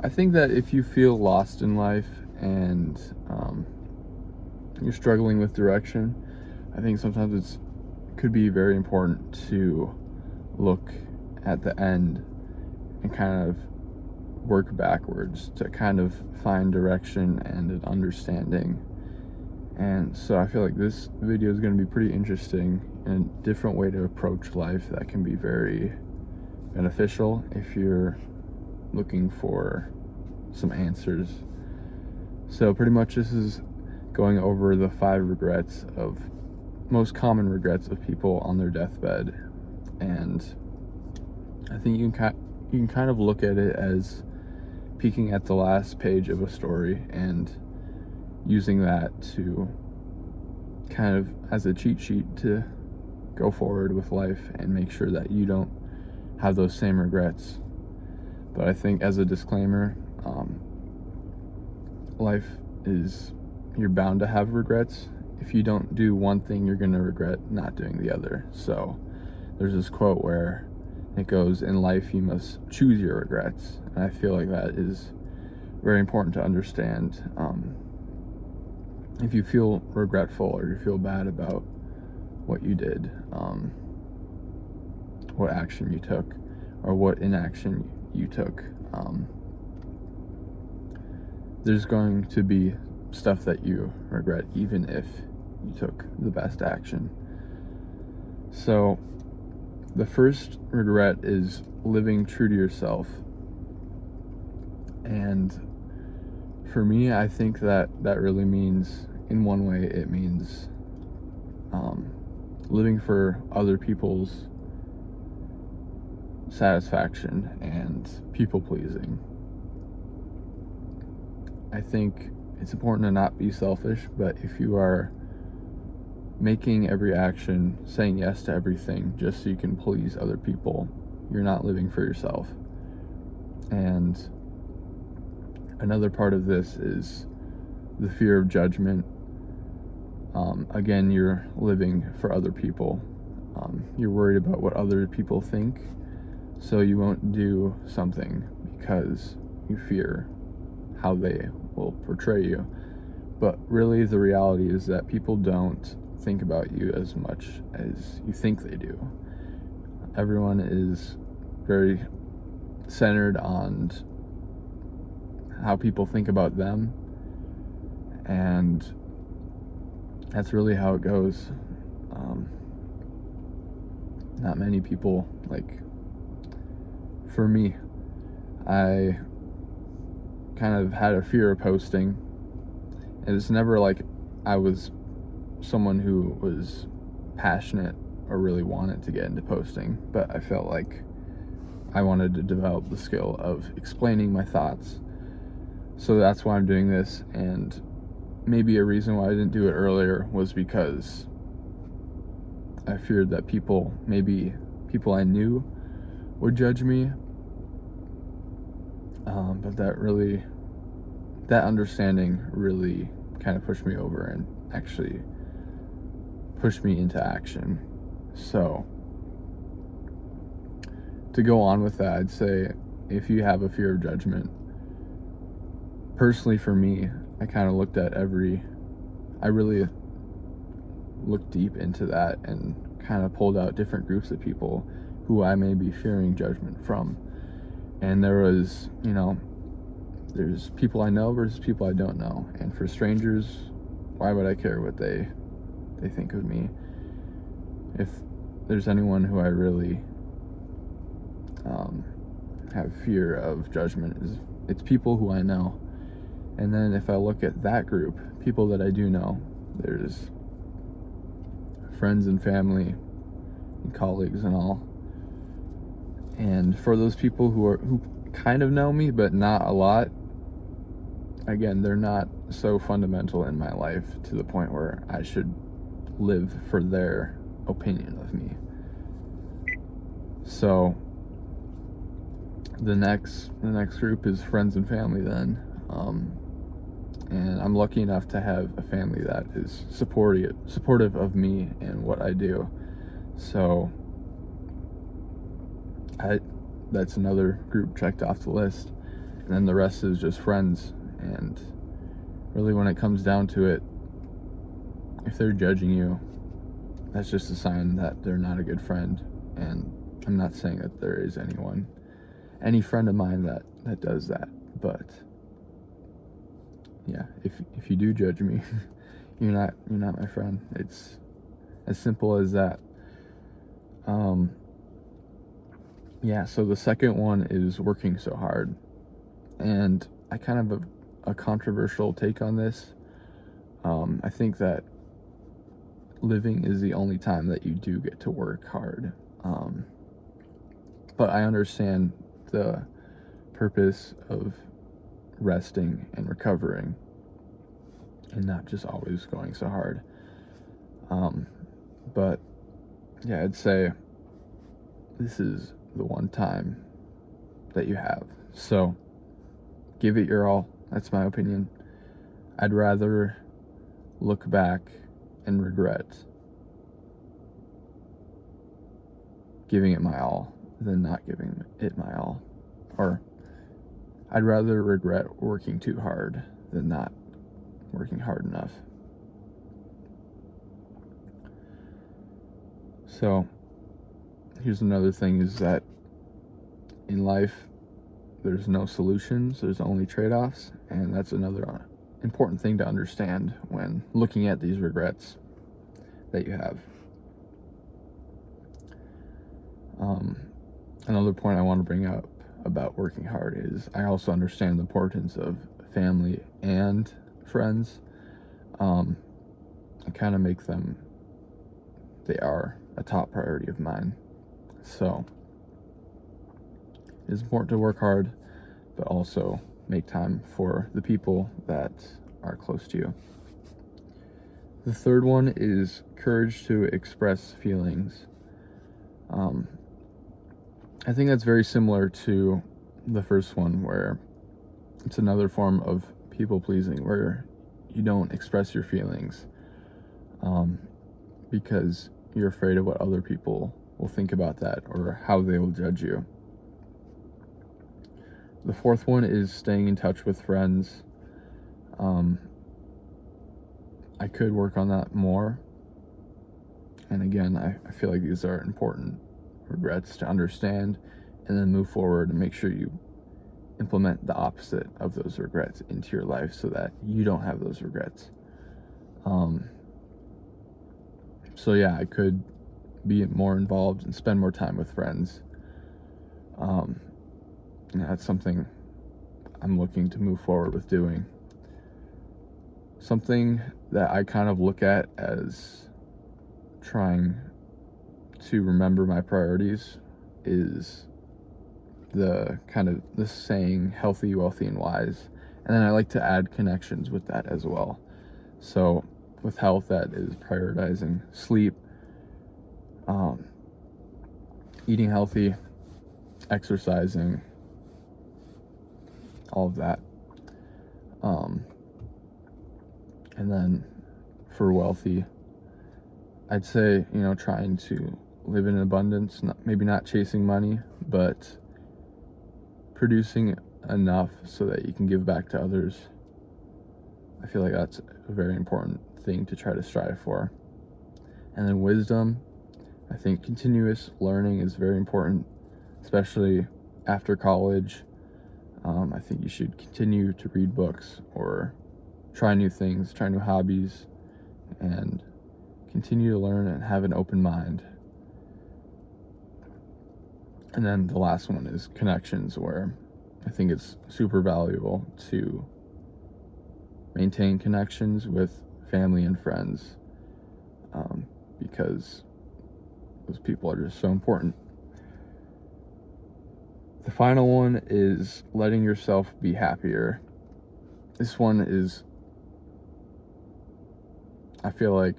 I think that if you feel lost in life and you're struggling with direction, I think sometimes it's could be very important to look at the end and kind of work backwards to kind of find direction and an understanding. And so I feel like this video is going to be pretty interesting and a different way to approach life that can be very beneficial if you're looking for some answers. So pretty much this is going over the 5 regrets of most common regrets of people on their deathbed. And I think you can kind of look at it as peeking at the last page of a story and using that to kind of as a cheat sheet to go forward with life and make sure that you don't have those same regrets. But I think as a disclaimer, life is, you're bound to have regrets. If you don't do one thing, you're going to regret not doing the other. So there's this quote where it goes, in life you must choose your regrets. And I feel like that is very important to understand. If you feel regretful or you feel bad about what you did, what action you took, or what inaction you took, there's going to be stuff that you regret even if you took the best action. So the first regret is living true to yourself. And for me, I think that really means, in one way, it means living for other people's satisfaction and people pleasing. I think it's important to not be selfish, but if you are making every action, saying yes to everything just so you can please other people, you're not living for yourself. And another part of this is the fear of judgment. Again, you're living for other people. You're worried about what other people think, so you won't do something because you fear how they will portray you. But really, the reality is that people don't think about you as much as you think they do. Everyone is very centered on how people think about them, and that's really how it goes. Not many people, like, for me, I kind of had a fear of posting, and it's never like I was someone who was passionate or really wanted to get into posting, but I felt like I wanted to develop the skill of explaining my thoughts. So that's why I'm doing this. And maybe a reason why I didn't do it earlier was because I feared that maybe people I knew would judge me. But that understanding really kind of pushed me over and actually pushed me into action. So to go on with that, I'd say if you have a fear of judgment, personally for me, I kind of I really looked deep into that and kind of pulled out different groups of people who I may be fearing judgment from. And there was, there's people I know versus people I don't know. And for strangers, why would I care what they think of me? If there's anyone who I really have fear of judgment, it's people who I know. And then if I look at that group, people that I do know, there's friends and family and colleagues and all. And for those people who kind of know me but not a lot, again, they're not so fundamental in my life to the point where I should live for their opinion of me. So the next group is friends and family then. And I'm lucky enough to have a family that is supportive of me and what I do. So that's another group checked off the list. and then the rest is just friends. And really, when it comes down to it, if they're judging you, that's just a sign that they're not a good friend. And I'm not saying that there is any friend of mine that does that, but yeah, if you do judge me, you're not my friend. It's as simple as that. Yeah, so the second one is working so hard. And I kind of have a controversial take on this. I think that living is the only time that you do get to work hard. But I understand the purpose of resting and recovering and not just always going so hard. But yeah, I'd say this is the one time that you have. So give it your all. That's my opinion. I'd rather look back and regret giving it my all than not giving it my all. Or I'd rather regret working too hard than not working hard enough. So here's another thing, is that in life there's no solutions, there's only trade-offs, and that's another important thing to understand when looking at these regrets that you have. Another point I want to bring up about working hard is I also understand the importance of family and friends. I kind of make them, they are a top priority of mine. So it is important to work hard, but also make time for the people that are close to you. The third one is courage to express feelings. I think that's very similar to the first one, where it's another form of people pleasing, where you don't express your feelings because you're afraid of what other people will think about that or how they will judge you. The fourth one is staying in touch with friends. I could work on that more. And again, I feel like these are important regrets to understand and then move forward and make sure you implement the opposite of those regrets into your life so that you don't have those regrets. So yeah, I could be more involved and spend more time with friends. And that's something I'm looking to move forward with doing. Something that I kind of look at as trying to remember my priorities is the saying healthy, wealthy, and wise. And then I like to add connections with that as well. So with health, that is prioritizing sleep, eating healthy, exercising, all of that. And then for wealthy, I'd say, trying to live in abundance, maybe not chasing money, but producing enough so that you can give back to others. I feel like that's a very important thing to try to strive for. And then wisdom, I think continuous learning is very important, especially after college. I think you should continue to read books or try new things, try new hobbies, and continue to learn and have an open mind. And then the last one is connections, where I think it's super valuable to maintain connections with family and friends, because those people are just so important. The final one is letting yourself be happier. This one is, I feel like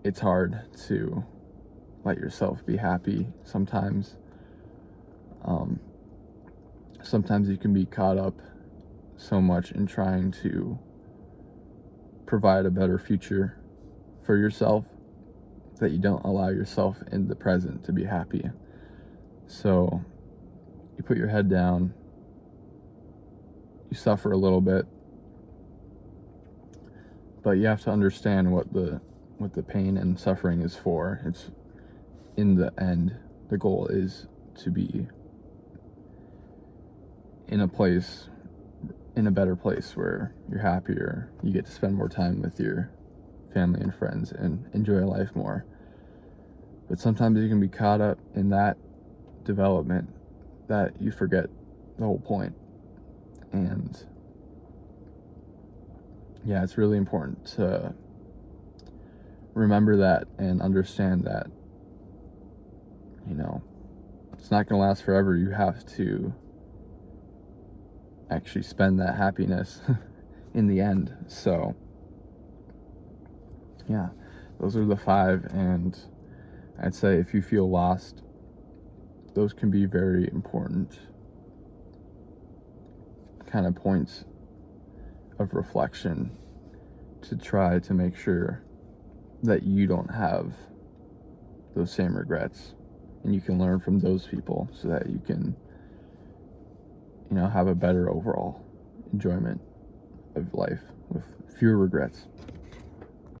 it's hard to let yourself be happy sometimes. Sometimes you can be caught up so much in trying to provide a better future for yourself that you don't allow yourself in the present to be happy. So you put your head down, you suffer a little bit, but you have to understand what the pain and suffering is for. It's, in the end, the goal is to be in a better place where you're happier, you get to spend more time with your family and friends and enjoy life more. But sometimes you can be caught up in that development that you forget the whole point. And yeah, it's really important to remember that and understand that, it's not going to last forever. You have to actually spend that happiness in the end. So yeah, those are the 5. And I'd say if you feel lost, those can be very important kind of points of reflection to try to make sure that you don't have those same regrets, and you can learn from those people so that you can, have a better overall enjoyment of life with fewer regrets.